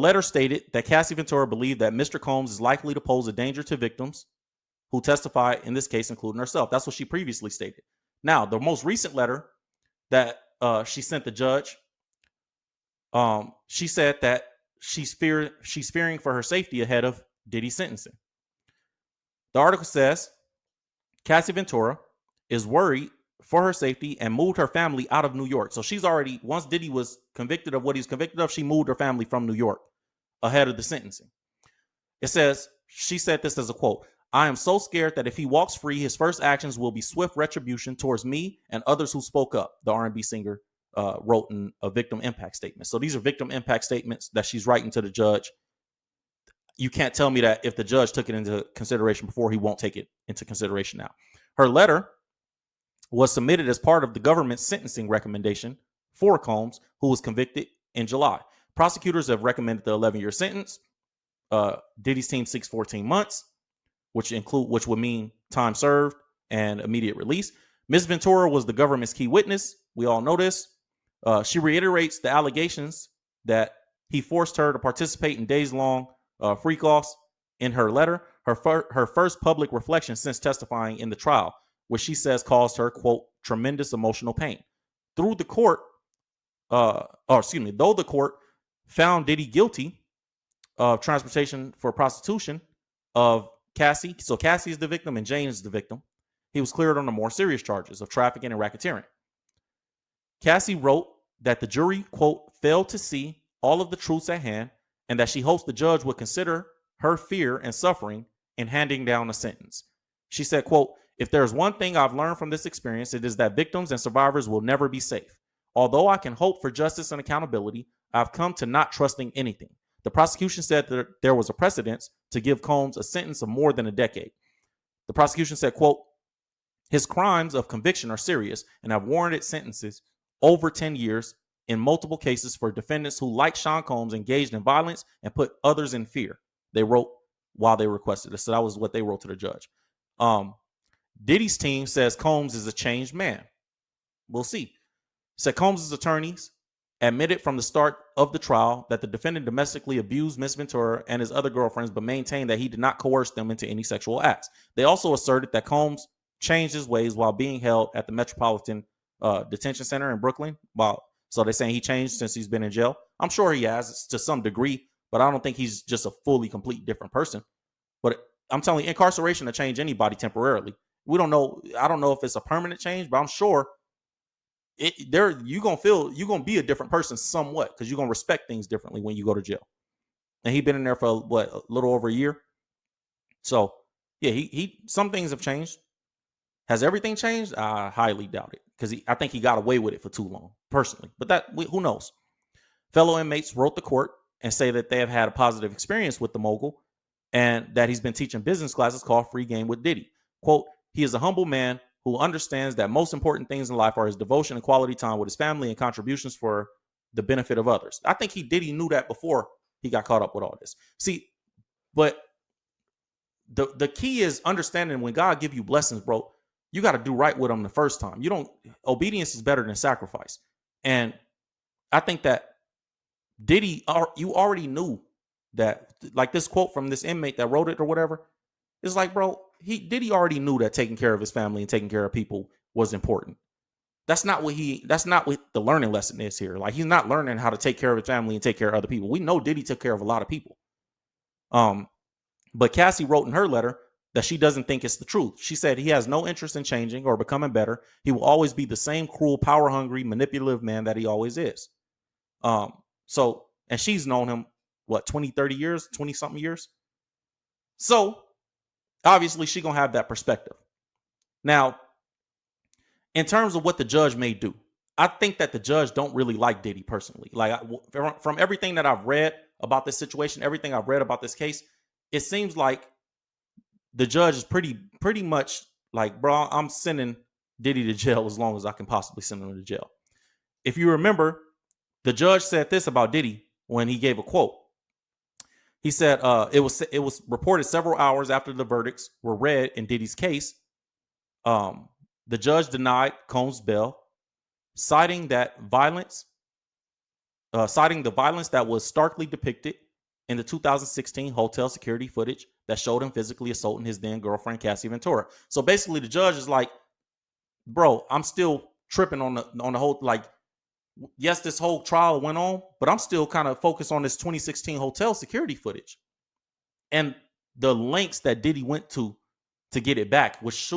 letter stated that Cassie Ventura believed that Mr. Combs is likely to pose a danger to victims who testify in this case, including herself. That's what she previously stated. Now, the most recent letter that she sent the judge, she said that she's fearing for her safety ahead of Diddy's sentencing. The article says Cassie Ventura is worried for her safety and moved her family out of New York. So she's already, once Diddy was convicted of what he's convicted of, she moved her family from New York ahead of the sentencing. It says, she said this as a quote, "I am so scared that if he walks free, his first actions will be swift retribution towards me and others who spoke up," the R&B singer wrote in a victim impact statement. So these are victim impact statements that she's writing to the judge. You can't tell me that if the judge took it into consideration before, he won't take it into consideration now. Her letter was submitted as part of the government's sentencing recommendation for Combs, who was convicted in July. Prosecutors have recommended the 11-year sentence. Diddy's team seeks 14 months, which would mean time served and immediate release. Ms. Ventura was the government's key witness. We all know this. She reiterates the allegations that he forced her to participate in days-long freak-offs in her letter, her first public reflection since testifying in the trial, which she says caused her, quote, tremendous emotional pain. Though the court found Diddy guilty of transportation for prostitution of Cassie. So Cassie is the victim and Jane is the victim. He was cleared on the more serious charges of trafficking and racketeering. Cassie wrote that the jury, quote, failed to see all of the truths at hand and that she hopes the judge would consider her fear and suffering in handing down a sentence. She said, quote, "If there's one thing I've learned from this experience, it is that victims and survivors will never be safe. Although I can hope for justice and accountability, I've come to not trusting anything." The prosecution said that there was a precedent to give Combs a sentence of more than a decade. The prosecution said, quote, "His crimes of conviction are serious and have warranted sentences over 10 years in multiple cases for defendants who, like Sean Combs, engaged in violence and put others in fear," they wrote while they requested this. So that was what they wrote to the judge. Diddy's team says Combs is a changed man. We'll see. Said Combs' attorneys admitted from the start of the trial that the defendant domestically abused Ms. Ventura and his other girlfriends, but maintained that he did not coerce them into any sexual acts. They also asserted that Combs changed his ways while being held at the Metropolitan Detention Center in Brooklyn. So they're saying he changed since he's been in jail. I'm sure he has to some degree, but I don't think he's just a fully complete different person. But I'm telling you, incarceration will change anybody temporarily. We don't know. I don't know if it's a permanent change, but I'm sure you're gonna be a different person somewhat, because you're gonna respect things differently when you go to jail. And he's been in there for a little over a year. So yeah, he some things have changed. Has everything changed? I highly doubt it, because I think he got away with it for too long, personally. But who knows? Fellow inmates wrote the court and say that they have had a positive experience with the mogul and that he's been teaching business classes called Free Game with Diddy. Quote, "He is a humble man who understands that most important things in life are his devotion and quality time with his family and contributions for the benefit of others." I think Diddy knew that before he got caught up with all this. See, but the key is understanding when God give you blessings, bro, you got to do right with them the first time. Obedience is better than sacrifice. And I think that Diddy, you already knew that, like this quote from this inmate that wrote it or whatever, it's like, bro, Diddy already knew that taking care of his family and taking care of people was important. That's not what the learning lesson is here. Like, he's not learning how to take care of his family and take care of other people. We know Diddy took care of a lot of people. But Cassie wrote in her letter that she doesn't think it's the truth. She said he has no interest in changing or becoming better. He will always be the same cruel, power-hungry, manipulative man that he always is. And she's known him, 20, 30 years, 20-something years? So, obviously, she's going to have that perspective. Now, in terms of what the judge may do, I think that the judge don't really like Diddy personally. Like, from everything that I've read about this situation, everything I've read about this case, it seems like the judge is pretty much like, bro, I'm sending Diddy to jail as long as I can possibly send him to jail. If you remember, the judge said this about Diddy when he gave a quote. He said it was reported several hours after the verdicts were read in Diddy's case. The judge denied Combs' bail, citing the violence that was starkly depicted in the 2016 hotel security footage that showed him physically assaulting his then girlfriend, Cassie Ventura. So basically the judge is like, bro, I'm still tripping on the whole, like, yes, this whole trial went on, but I'm still kind of focused on this 2016 hotel security footage and the lengths that Diddy went to get it back, which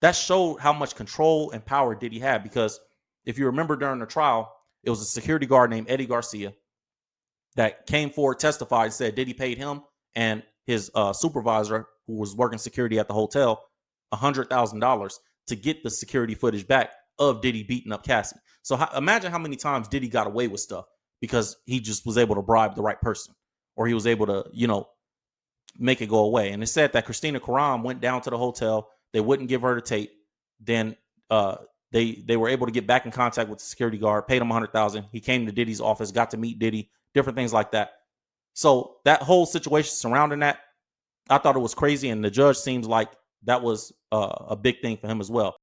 that showed how much control and power Diddy had. Because if you remember during the trial, it was a security guard named Eddie Garcia that came forward, testified, and said Diddy paid him and his supervisor, who was working security at the hotel, $100,000 to get the security footage back of Diddy beating up Cassie. So imagine how many times Diddy got away with stuff because he just was able to bribe the right person, or he was able to, make it go away. And it said that Christina Karam went down to the hotel. They wouldn't give her the tape. Then they were able to get back in contact with the security guard, paid him $100,000. He came to Diddy's office, got to meet Diddy, different things like that. So that whole situation surrounding that, I thought it was crazy. And the judge seems like that was a big thing for him as well.